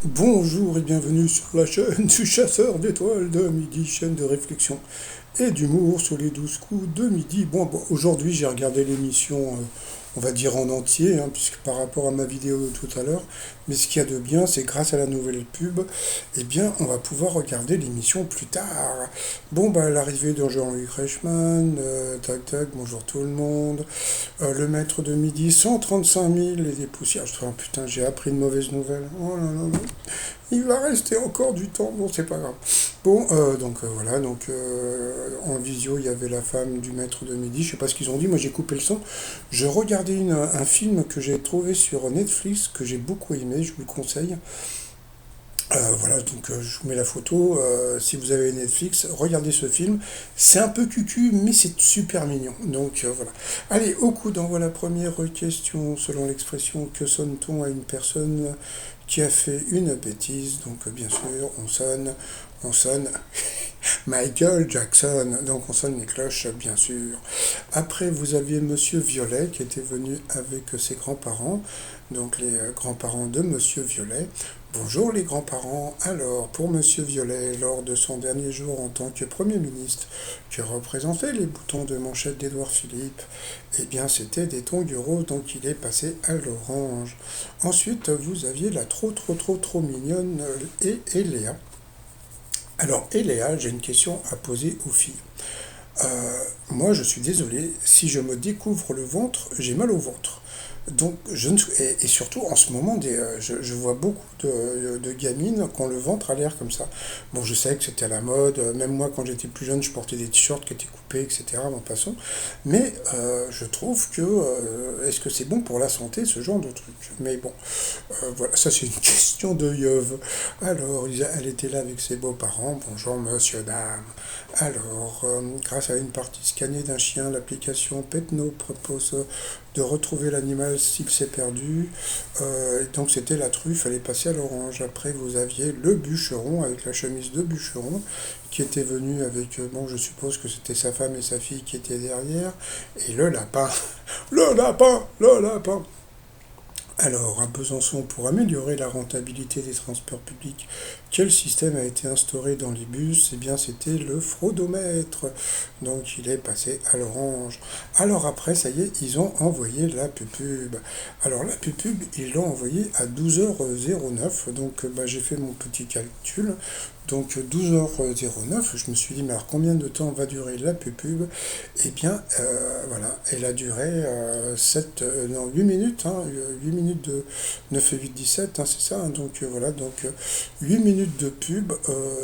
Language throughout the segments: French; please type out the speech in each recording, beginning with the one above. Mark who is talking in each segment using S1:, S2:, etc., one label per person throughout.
S1: Bonjour et bienvenue sur la chaîne du chasseur d'étoiles de midi, chaîne de réflexion et d'humour sur les 12 coups de midi. Bon, aujourd'hui j'ai regardé l'émission, on va dire en entier, hein, puisque par rapport à ma vidéo de tout à l'heure, mais ce qu'il y a de bien, c'est grâce à la nouvelle pub, eh bien on va pouvoir regarder l'émission plus tard. Bon, bah l'arrivée de Jean-Luc Reichmann, tac tac, bonjour tout le monde, le maître de midi, 135 000 et des poussières. Enfin, putain, j'ai appris une mauvaise nouvelle. Oh là là là. Il va rester encore du temps, bon c'est pas grave. Bon, voilà, en visio il y avait la femme du maître de midi, je sais pas ce qu'ils ont dit, moi j'ai coupé le son. Je regardais un film que j'ai trouvé sur Netflix, que j'ai beaucoup aimé, je vous le conseille. Je vous mets la photo, si vous avez Netflix, regardez ce film. C'est un peu cucu, mais c'est super mignon. Voilà. Allez, au coup d'envoi la première question, selon l'expression que sonne-t-on à une personne qui a fait une bêtise. Bien sûr, on sonne Michael Jackson. Donc on sonne les cloches, bien sûr. Après, vous aviez Monsieur Violet qui était venu avec ses grands-parents, donc les grands-parents de Monsieur Violet. Bonjour les grands-parents. Alors, pour Monsieur Violet, lors de son dernier jour en tant que Premier ministre, que représentaient les boutons de manchette d'Édouard Philippe, eh bien c'était des tongs roses, donc il est passé à l'orange. Ensuite, vous aviez la trop mignonne et Léa. Alors, Eléa, j'ai une question à poser aux filles. Moi, je suis désolé, si je me découvre le ventre, j'ai mal au ventre. Et surtout en ce moment, je vois beaucoup de gamines qui ont le ventre à l'air comme ça. Bon, je sais que c'était à la mode, même moi quand j'étais plus jeune, je portais des t-shirts qui étaient coupés, etc. En passant. Mais je trouve que, est-ce que c'est bon pour la santé, ce genre de truc? Mais bon, voilà, ça c'est une question de yeuve. Alors, elle était là avec ses beaux-parents. Bonjour monsieur, dame. Alors, grâce à une partie scannée d'un chien, l'application Petno propose de retrouver l'animal s'il s'est perdu. Donc c'était la truffe, elle est passée à l'orange. Après, vous aviez le bûcheron avec la chemise de bûcheron qui était venu avec, bon, je suppose que c'était sa femme et sa fille qui étaient derrière. Et le lapin, le lapin. Alors, à Besançon, pour améliorer la rentabilité des transports publics, quel système a été instauré dans les bus? Eh bien, c'était le fraudomètre. Donc, il est passé à l'orange. Alors après, ça y est, ils ont envoyé la pupube. Alors, la pupube, ils l'ont envoyée à 12h09. J'ai fait mon petit calcul. Donc, 12h09, je me suis dit, mais alors combien de temps va durer la pupube? Eh bien, voilà, elle a duré 8 minutes, hein, 8 minutes de 9 et 8, 17, hein, c'est ça, hein, 8 minutes de pub,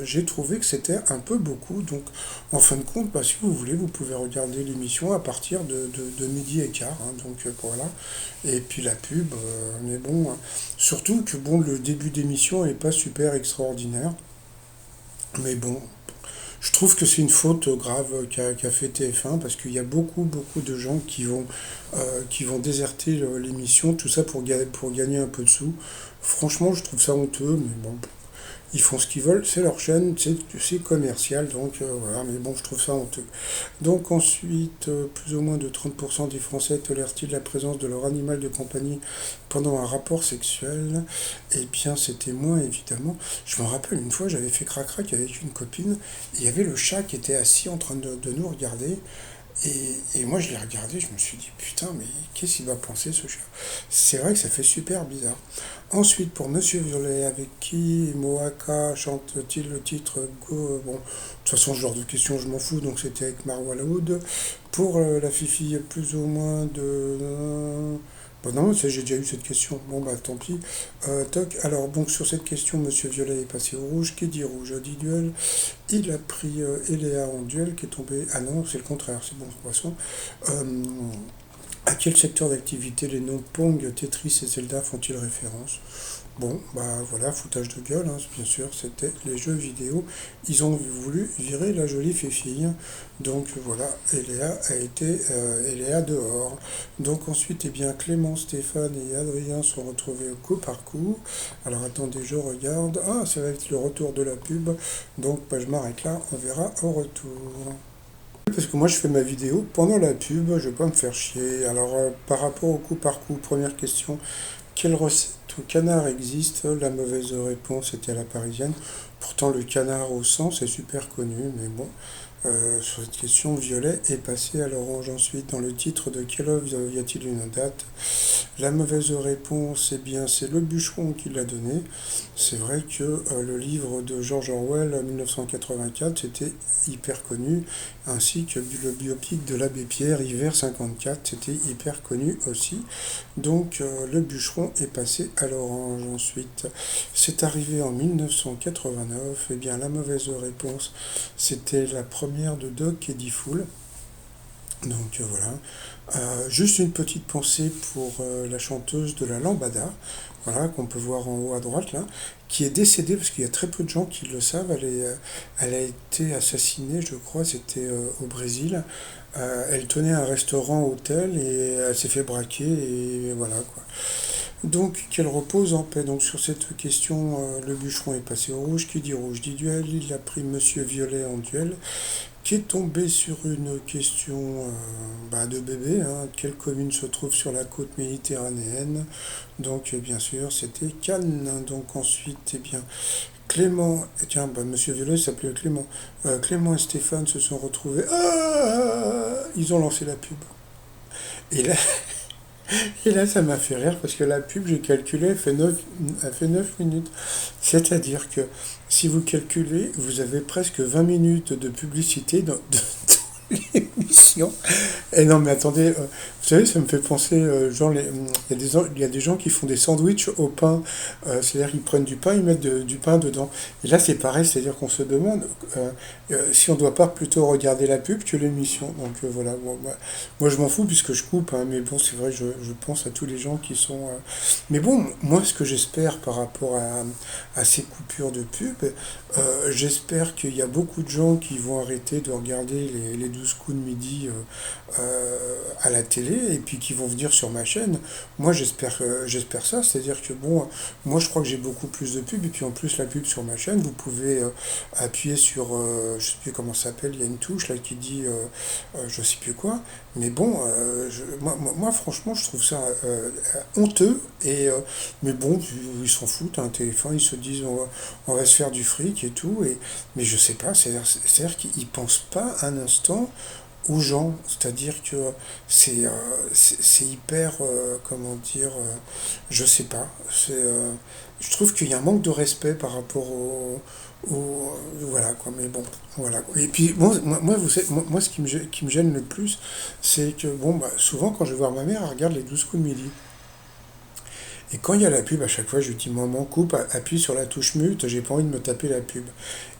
S1: j'ai trouvé que c'était un peu beaucoup, donc en fin de compte, si vous voulez, vous pouvez regarder l'émission à partir de midi et quart, hein, voilà, et puis la pub, mais bon, hein, surtout que bon, le début d'émission n'est pas super extraordinaire, mais bon, je trouve que c'est une faute grave qu'a fait TF1 parce qu'il y a beaucoup de gens qui vont déserter l'émission, tout ça pour gagner un peu de sous. Franchement, je trouve ça honteux, mais bon, ils font ce qu'ils veulent, c'est leur chaîne, c'est commercial, voilà, mais bon, je trouve ça honteux. Donc ensuite, plus ou moins de 30% des Français tolèrent-ils la présence de leur animal de compagnie pendant un rapport sexuel? Eh bien, c'était moi, évidemment. Je me rappelle, une fois, j'avais fait crac-crac avec une copine, et il y avait le chat qui était assis en train de nous regarder, et moi, je l'ai regardé, je me suis dit, putain, mais qu'est-ce qu'il va penser ce chat? C'est vrai que ça fait super bizarre. Ensuite, pour Monsieur Violet, avec qui Moaka chante-t-il le titre Go? Bon, de toute façon, ce genre de questions, je m'en fous, donc c'était avec Marwa Laoud. Pour la Fifi, plus ou moins de. Bon, non, j'ai déjà eu cette question. Bon, bah, tant pis. Toc. Alors, bon, sur cette question, Monsieur Violet est passé au rouge. Qui dit rouge dit duel. Il a pris Eléa en duel, qui est tombé. Ah non, c'est le contraire, c'est bon, poisson. Euh, à quel secteur d'activité les noms Pong, Tetris et Zelda font-ils référence? Bon, bah voilà, foutage de gueule, hein, bien sûr, c'était les jeux vidéo. Ils ont voulu virer la jolie fille. Donc voilà, Eléa dehors. Donc ensuite, eh bien, Clément, Stéphane et Adrien sont retrouvés coup par coup. Alors attendez, je regarde. Ah, ça va être le retour de la pub. Je m'arrête là, on verra au retour. Parce que moi je fais ma vidéo pendant la pub, je vais pas me faire chier. Alors par rapport au coup par coup, première question, Quelle recette au canard existe? La mauvaise réponse était à la parisienne. Pourtant, le canard au sang, c'est super connu, mais bon. Sur cette question, violet est passé à l'orange ensuite. Dans le titre de quelle œuvre y a-t-il une date? La mauvaise réponse, eh bien, c'est le bûcheron qui l'a donné. C'est vrai que le livre de George Orwell, 1984, c'était hyper connu, ainsi que le biopic de l'abbé Pierre, Hiver 54, c'était hyper connu aussi. Donc, le bûcheron est passé à l'orange ensuite. C'est arrivé en 1989. Eh bien, la mauvaise réponse, c'était la première de Doc Eddie Fool. Donc voilà. Juste une petite pensée pour la chanteuse de la Lambada, voilà, qu'on peut voir en haut à droite là, qui est décédée parce qu'il y a très peu de gens qui le savent. Elle a été assassinée, je crois, c'était au Brésil. Elle tenait un restaurant-hôtel et elle s'est fait braquer et voilà quoi. Donc qu'elle repose en paix. Donc sur cette question, le bûcheron est passé au rouge. Qui dit rouge dit duel. Il a pris Monsieur Violet en duel qui est tombé sur une question de bébé, hein. Quelle commune se trouve sur la côte méditerranéenne? Donc bien sûr c'était Cannes. Donc ensuite, eh bien, Clément, tiens, Monsieur Violet s'appelait Clément. Clément et Stéphane se sont retrouvés. Ils ont lancé la pub. Et là, et là, ça m'a fait rire parce que la pub, j'ai calculé, elle fait 9 minutes. C'est-à-dire que si vous calculez, vous avez presque 20 minutes de publicité dans l'émission. Et non, mais attendez, vous savez, ça me fait penser, il y a des gens qui font des sandwichs au pain. C'est-à-dire qu'ils prennent du pain, ils mettent du pain dedans. Et là, c'est pareil, c'est-à-dire qu'on se demande si on ne doit pas plutôt regarder la pub que l'émission. Donc voilà, bon, moi, je m'en fous puisque je coupe, hein, mais bon, c'est vrai, je pense à tous les gens qui sont. Mais bon, moi, ce que j'espère par rapport à ces coupures de pub, j'espère qu'il y a beaucoup de gens qui vont arrêter de regarder les 12 coups de midi à la télé et puis qui vont venir sur ma chaîne. Moi, j'espère ça, c'est-à-dire que bon, moi, je crois que j'ai beaucoup plus de pubs et puis en plus, la pub sur ma chaîne, vous pouvez appuyer sur, je sais plus comment ça s'appelle, il y a une touche là qui dit, je sais plus quoi, mais bon, moi, franchement, je trouve ça honteux mais bon, ils s'en foutent, un téléphone, ils se disent on va se faire du fric et tout, mais je sais pas, c'est-à-dire qu'ils pensent pas un instant aux gens, c'est-à-dire que c'est hyper, comment dire, je sais pas, je trouve qu'il y a un manque de respect par rapport voilà quoi, mais bon, voilà. Et puis vous savez, moi, ce qui me gêne le plus, c'est que bon, souvent quand je vais voir ma mère, elle regarde les 12 coups de midi. Et quand il y a la pub, à chaque fois, je lui dis, maman, coupe, appuie sur la touche mute, j'ai pas envie de me taper la pub.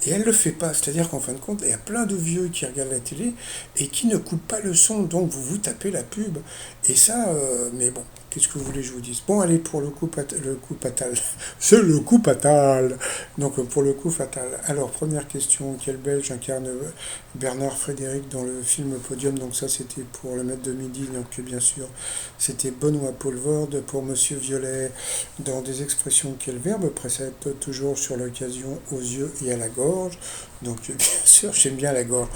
S1: Et elle le fait pas. C'est-à-dire qu'en fin de compte, il y a plein de vieux qui regardent la télé et qui ne coupent pas le son, donc vous vous tapez la pub. Et ça, mais bon, qu'est-ce que vous voulez que je vous dise? Bon, allez, pour le coup fatal. C'est le coup fatal. Donc, pour le coup fatal. Alors, première question, quel Belge incarne Bernard Frédéric dans le film Podium? Donc ça, c'était pour le maître de midi. Donc, bien sûr, c'était Benoît Poelvoorde. Pour Monsieur Violet, dans des expressions, quel verbe précède toujours sur l'occasion aux yeux et à la gorge? Donc, bien sûr, j'aime bien la gorge.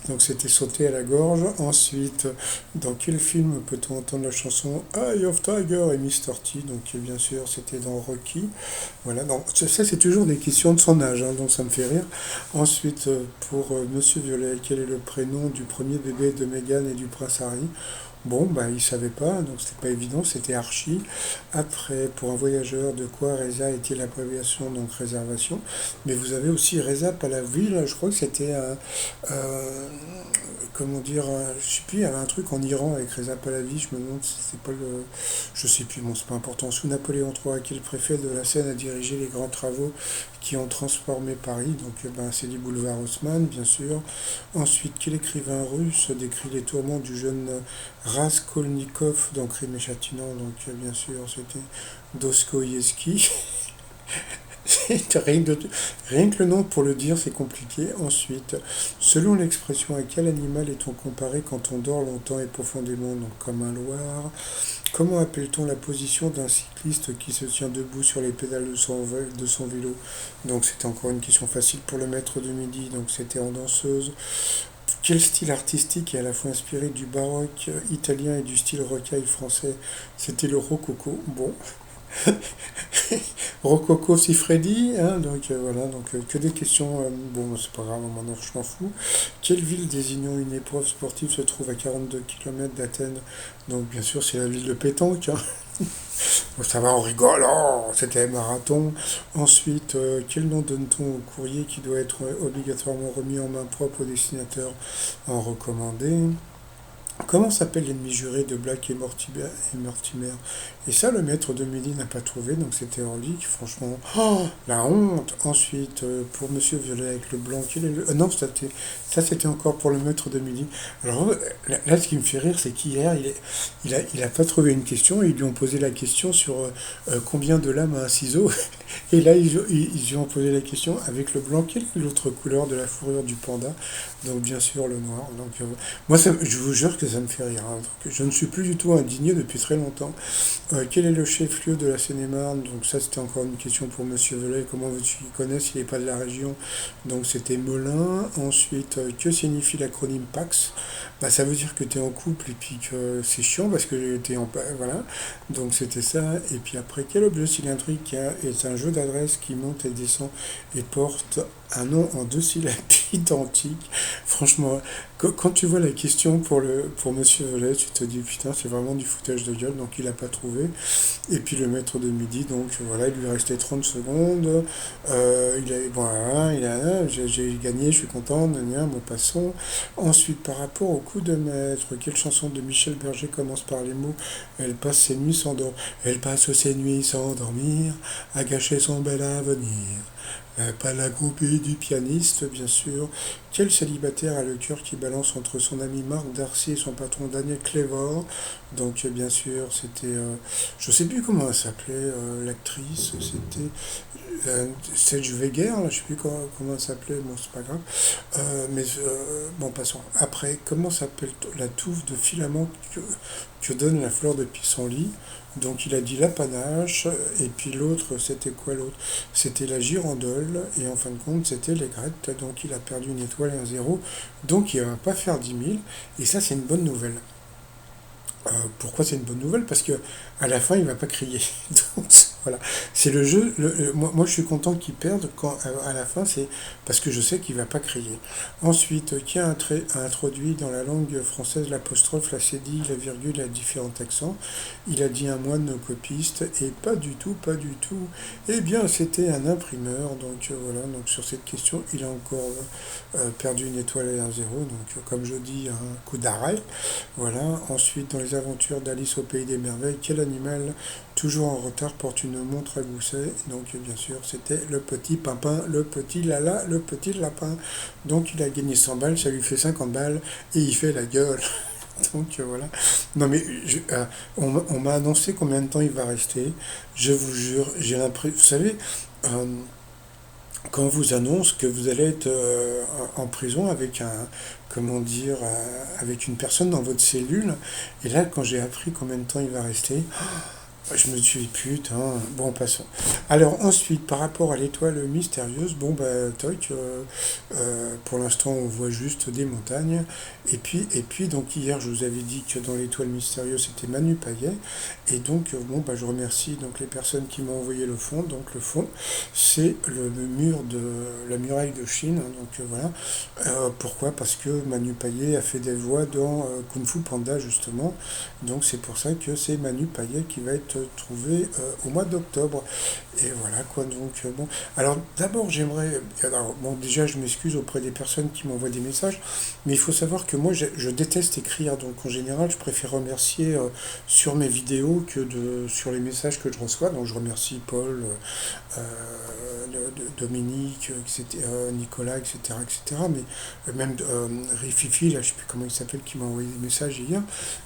S1: Donc, c'était sauter à la gorge. Ensuite, dans quel film peut-on entendre la chanson Eye of Tiger et Mr. T? Donc, bien sûr, c'était dans Rocky. Voilà, donc ça, c'est toujours des questions de son âge, hein, donc ça me fait rire. Ensuite, pour Monsieur Violet, quel est le prénom du premier bébé de Meghan et du prince Harry? Bon, il ne savait pas, donc c'était pas évident, c'était Archie. Après, pour un voyageur, de quoi Reza était l'abréviation, donc réservation. Mais vous avez aussi Reza Pahlavi, je crois que c'était comment dire, je sais plus, il y avait un truc en Iran avec Reza Pahlavi, je me demande si c'était pas le. Je sais plus, bon, c'est pas important. Sous Napoléon III, qui est le préfet de la Seine, a dirigé les grands travaux qui ont transformé Paris. Donc, c'est les boulevards Haussmann, bien sûr. Ensuite, quel écrivain russe décrit les tourments du jeune Raskolnikov dans Crime et Châtiment? Donc, bien sûr, c'était Dostoïevski. Rien, rien que le nom pour le dire, c'est compliqué. Ensuite, selon l'expression, à quel animal est-on comparé quand on dort longtemps et profondément? Donc, comme un loir. Comment appelle-t-on la position d'un cycliste qui se tient debout sur les pédales de son vélo? Donc, c'était encore une question facile pour le maître de midi. Donc, c'était en danseuse. Quel style artistique est à la fois inspiré du baroque italien et du style rocaille français? C'était le rococo. Bon, Rococo Siffredi, hein, donc voilà, donc que des questions, bon c'est pas grave, maintenant je m'en fous. Quelle ville désignant une épreuve sportive se trouve à 42 km d'Athènes? Donc bien sûr c'est la ville de Pétanque, hein. Bon, ça va, on rigole, oh, c'était un marathon. Ensuite, quel nom donne-t-on au courrier qui doit être obligatoirement remis en main propre au destinateur en recommandé? Comment s'appelle l'ennemi juré de Black et Mortimer? Et ça, le maître de midi n'a pas trouvé, donc c'était Orlick, franchement. Oh, la honte! Ensuite, pour Monsieur Violet avec le blanc, quel est le... non, ça c'était encore pour le maître de midi. Alors là, ce qui me fait rire, c'est qu'hier, il a pas trouvé une question, et ils lui ont posé la question sur combien de lames a un ciseau. Et là, ils lui ont posé la question avec le blanc, quelle est l'autre couleur de la fourrure du panda? Donc bien sûr le noir. Donc moi, je vous jure que ça me fait rire, hein. Donc, je ne suis plus du tout indigné depuis très longtemps. Quel est le chef-lieu de la Seine-et-Marne? Donc ça, c'était encore une question pour Monsieur Velay. Comment veux-tu qu'il connaisse? Il n'est pas de la région. Donc c'était Melun. Ensuite, que signifie l'acronyme PAX? Bah, ça veut dire que tu es en couple et puis que c'est chiant parce que tu es en... Voilà. Donc c'était ça. Et puis après, quel objet cylindrique est un jeu d'adresse qui monte et descend et porte un nom en deux syllabes identiques? Franchement, quand tu vois la question pour Monsieur Velay, tu te dis putain, c'est vraiment du foutage de gueule, donc il n'a pas trouvé. Et puis le maître de midi, donc voilà, il lui restait 30 secondes. Voilà, j'ai gagné, je suis content, moi passons. Ensuite, par rapport au coup de maître, quelle chanson de Michel Berger commence par les mots Elle passe ses nuits sans dormir, elle passe ses nuits sans dormir, à gâcher son bel avenir. Pas la groupie du pianiste, bien sûr. Quel célibataire a le cœur qui balance entre son ami Marc Darcy et son patron Daniel Clévor? Donc, bien sûr, c'était. Je sais plus comment elle s'appelait, l'actrice. C'était. Serge Weger, là, je sais plus comment elle s'appelait, bon, c'est pas grave. Bon, passons. Après, comment s'appelle la touffe de filament que donne la fleur de pissenlit? Donc il a dit l'apanage, et puis l'autre, c'était quoi l'autre? C'était la girandole, et en fin de compte, c'était l'aigrette, donc il a perdu une étoile et un zéro, donc il ne va pas faire 10 000, et ça c'est une bonne nouvelle. Pourquoi c'est une bonne nouvelle? Parce que à la fin, il va pas crier. Donc voilà, c'est le jeu. Moi, je suis content qu'il perde quand à la fin, c'est parce que je sais qu'il va pas crier. Ensuite, qui a introduit dans la langue française l'apostrophe, la cédille, la virgule, la différents accents? Il a dit un moine copiste et pas du tout, pas du tout. Eh bien, c'était un imprimeur. Donc voilà. Donc sur cette question, il a encore perdu une étoile et un zéro. Donc comme je dis, un coup d'arrêt. Voilà. Ensuite, dans les aventures d'Alice au pays des merveilles, quel animal, toujours en retard, porte une montre à gousset? Donc, bien sûr, c'était le petit pimpin, le petit lala, le petit lapin. Donc, il a gagné 100 balles, ça lui fait 50 balles, et il fait la gueule. Donc, voilà. Non, mais on m'a annoncé combien de temps il va rester. Je vous jure, j'ai l'impression. Vous savez, euh, quand on vous annonce que vous allez être en prison avec comment dire, avec une personne dans votre cellule, et là, quand j'ai appris combien de temps il va rester, je me suis dit, putain, bon, passons. Alors ensuite, par rapport à l'étoile mystérieuse, bon, bah, toc, pour l'instant, on voit juste des montagnes. Et puis, donc hier, je vous avais dit que dans l'étoile mystérieuse, c'était Manu Payet. Et donc, bon, bah, je remercie donc les personnes qui m'ont envoyé le fond. Donc le fond, c'est le mur de la muraille de Chine, hein. Donc voilà. Pourquoi? Parce que Manu Payet a fait des voix dans Kung Fu Panda, justement. Donc c'est pour ça que c'est Manu Payet qui va être trouvé au mois d'octobre. Et voilà quoi, donc bon. Alors d'abord j'aimerais... Alors bon, déjà je m'excuse auprès des personnes qui m'envoient des messages, mais il faut savoir que moi je déteste écrire, donc en général je préfère remercier sur mes vidéos que sur les messages que je reçois. Donc je remercie Paul, Dominique, etc., Nicolas, etc., etc. Mais même Rififi, là je sais plus comment il s'appelle, qui m'a envoyé des messages hier.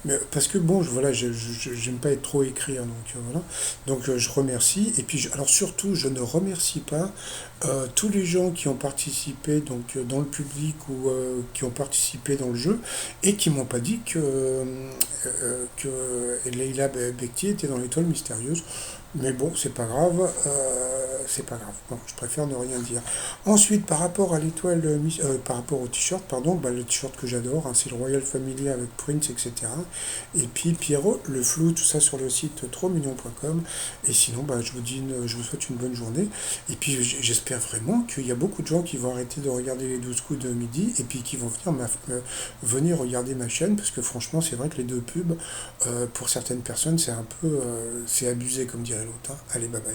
S1: Mais, parce que bon, voilà, j'aime pas être trop écrire, donc voilà. Donc je remercie. Et puis, alors surtout, je ne remercie pas tous les gens qui ont participé donc dans le public ou qui ont participé dans le jeu et qui m'ont pas dit que Leila Bekti était dans l'étoile mystérieuse. Mais bon, c'est pas grave, c'est pas grave. Bon, je préfère ne rien dire. Ensuite, par rapport à l'étoile, par rapport au t-shirt, pardon, bah, le t-shirt que j'adore, hein, c'est le Royal Family avec Prince, etc. Et puis Pierrot, le flou, tout ça sur le site trotsmignon.com. Et sinon, bah, je vous souhaite une bonne journée. Et puis j'espère vraiment qu'il y a beaucoup de gens qui vont arrêter de regarder les 12 coups de midi et puis qui vont venir regarder ma chaîne, parce que franchement, c'est vrai que les deux pubs, pour certaines personnes, c'est un peu, c'est abusé, comme dirait l'autre, hein. Allez, bye bye.